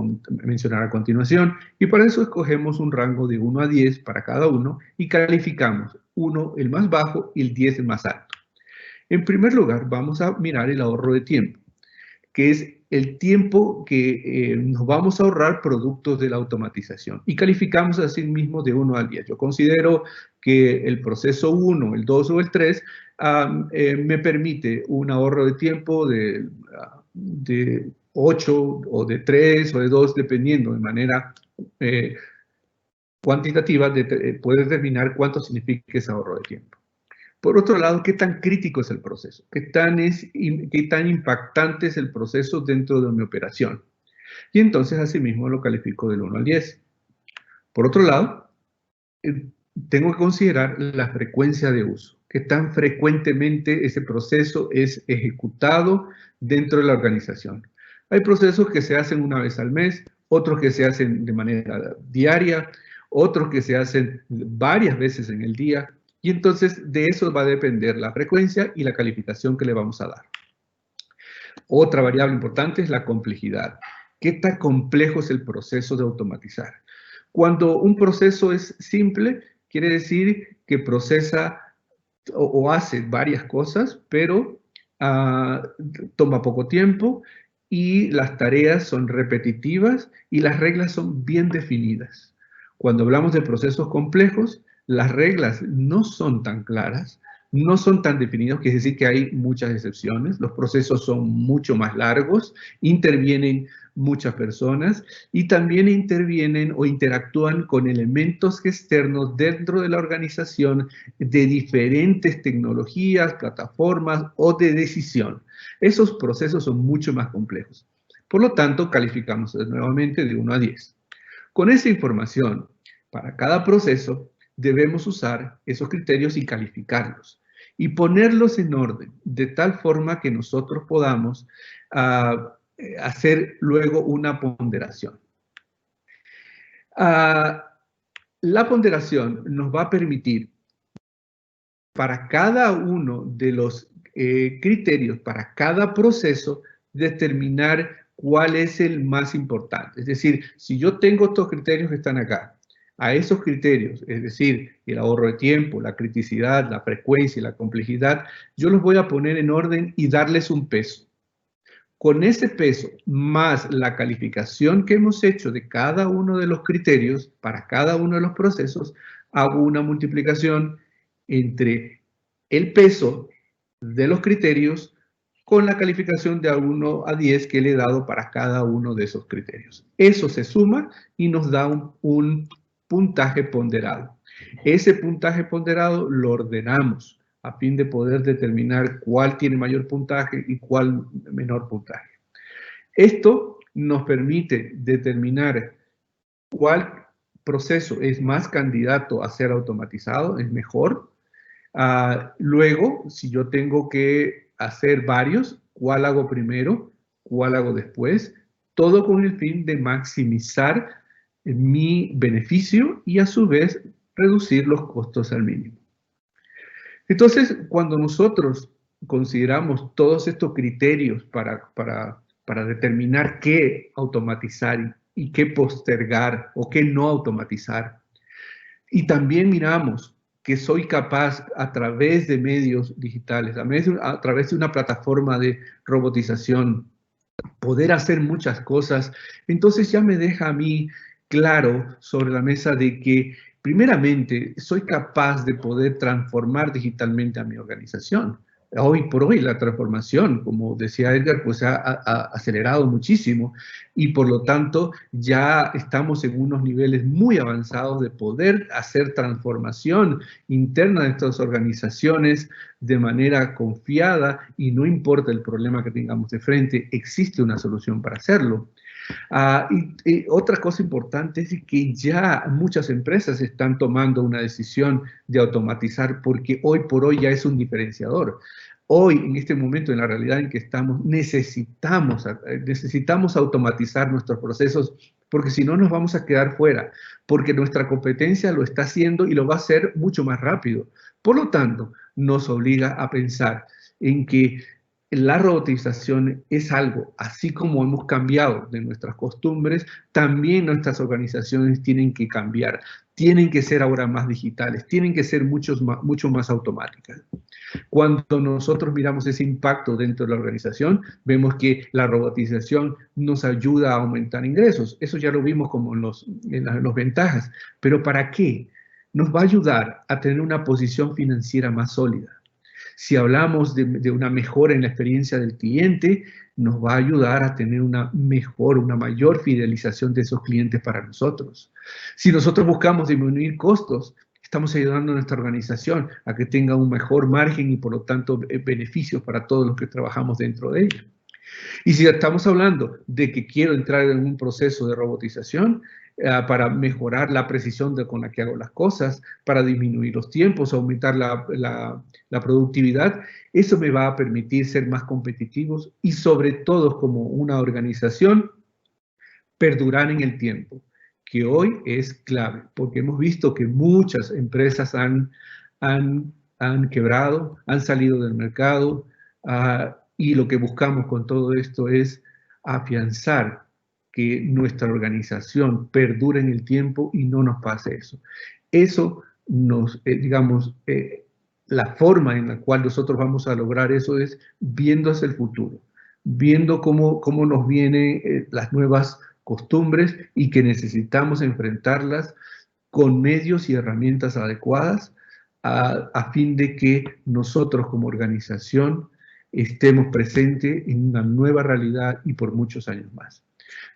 mencionar a continuación, y para eso escogemos un rango de 1 a 10 para cada uno y calificamos 1 el más bajo y el 10 el más alto. En primer lugar, vamos a mirar el ahorro de tiempo, que es el tiempo que nos vamos a ahorrar productos de la automatización. Y calificamos así mismo de 1 al 10. Yo considero que el proceso 1, el 2 o el 3 me permite un ahorro de tiempo de 8 o de 3 o de 2, dependiendo de manera cuantitativa, puede determinar cuánto significa ese ahorro de tiempo. Por otro lado, ¿qué tan crítico es el proceso? ¿Qué tan impactante es el proceso dentro de mi operación? Y entonces, asimismo, lo califico del 1 al 10. Por otro lado, tengo que considerar la frecuencia de uso. ¿Qué tan frecuentemente ese proceso es ejecutado dentro de la organización? Hay procesos que se hacen una vez al mes, otros que se hacen de manera diaria, otros que se hacen varias veces en el día. Y entonces de eso va a depender la frecuencia y la calificación que le vamos a dar. Otra variable importante es la complejidad. ¿Qué tan complejo es el proceso de automatizar? Cuando un proceso es simple, quiere decir que procesa o hace varias cosas, pero toma poco tiempo y las tareas son repetitivas y las reglas son bien definidas. Cuando hablamos de procesos complejos, las reglas no son tan claras, no son tan definidas, que es decir que hay muchas excepciones, los procesos son mucho más largos, intervienen muchas personas y también intervienen o interactúan con elementos externos dentro de la organización de diferentes tecnologías, plataformas o de decisión. Esos procesos son mucho más complejos. Por lo tanto, calificamos nuevamente de 1 a 10. Con esa información, para cada proceso, debemos usar esos criterios y calificarlos y ponerlos en orden, de tal forma que nosotros podamos hacer luego una ponderación. La ponderación nos va a permitir, para cada uno de los criterios, para cada proceso, determinar cuál es el más importante. Es decir, si yo tengo estos criterios que están acá, a esos criterios, es decir, el ahorro de tiempo, la criticidad, la frecuencia y la complejidad, yo los voy a poner en orden y darles un peso. Con ese peso, más la calificación que hemos hecho de cada uno de los criterios, para cada uno de los procesos, hago una multiplicación entre el peso de los criterios con la calificación de 1 a 10 que le he dado para cada uno de esos criterios. Eso se suma y nos da un puntaje ponderado. Ese puntaje ponderado lo ordenamos a fin de poder determinar cuál tiene mayor puntaje y cuál menor puntaje. Esto nos permite determinar cuál proceso es más candidato a ser automatizado, es mejor. Luego, si yo tengo que hacer varios, ¿cuál hago primero? ¿Cuál hago después? Todo con el fin de maximizar mi beneficio y a su vez reducir los costos al mínimo. Entonces, cuando nosotros consideramos todos estos criterios para determinar qué automatizar y qué postergar o qué no automatizar, y también miramos que soy capaz a través de medios digitales, a través de una plataforma de robotización, poder hacer muchas cosas, entonces ya me deja a mí claro sobre la mesa de que primeramente soy capaz de poder transformar digitalmente a mi organización. Hoy por hoy la transformación, como decía Edgar, pues ha acelerado muchísimo y por lo tanto ya estamos en unos niveles muy avanzados de poder hacer transformación interna de estas organizaciones de manera confiada y no importa el problema que tengamos de frente, existe una solución para hacerlo. Y otra cosa importante es que ya muchas empresas están tomando una decisión de automatizar porque hoy por hoy ya es un diferenciador. Hoy, en este momento, en la realidad en que estamos, necesitamos automatizar nuestros procesos porque si no nos vamos a quedar fuera, porque nuestra competencia lo está haciendo y lo va a hacer mucho más rápido. Por lo tanto, nos obliga a pensar en que la robotización es algo, así como hemos cambiado de nuestras costumbres, también nuestras organizaciones tienen que cambiar, tienen que ser ahora más digitales, tienen que ser mucho más automáticas. Cuando nosotros miramos ese impacto dentro de la organización, vemos que la robotización nos ayuda a aumentar ingresos. Eso ya lo vimos como en las ventajas. ¿Pero para qué? Nos va a ayudar a tener una posición financiera más sólida. Si hablamos de una mejora en la experiencia del cliente, nos va a ayudar a tener una mayor fidelización de esos clientes para nosotros. Si nosotros buscamos disminuir costos, estamos ayudando a nuestra organización a que tenga un mejor margen y, por lo tanto, beneficios para todos los que trabajamos dentro de ella. Y si estamos hablando de que quiero entrar en un proceso de robotización, para mejorar la precisión con la que hago las cosas, para disminuir los tiempos, aumentar la productividad, eso me va a permitir ser más competitivos y, sobre todo, como una organización, perdurar en el tiempo, que hoy es clave, porque hemos visto que muchas empresas han quebrado, han salido del mercado, y lo que buscamos con todo esto es afianzar que nuestra organización perdure en el tiempo y no nos pase eso. Eso la forma en la cual nosotros vamos a lograr eso es viendo hacia el futuro, viendo cómo nos vienen las nuevas costumbres y que necesitamos enfrentarlas con medios y herramientas adecuadas a fin de que nosotros como organización estemos presentes en una nueva realidad y por muchos años más.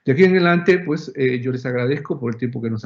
De aquí en adelante, pues yo les agradezco por el tiempo que nos han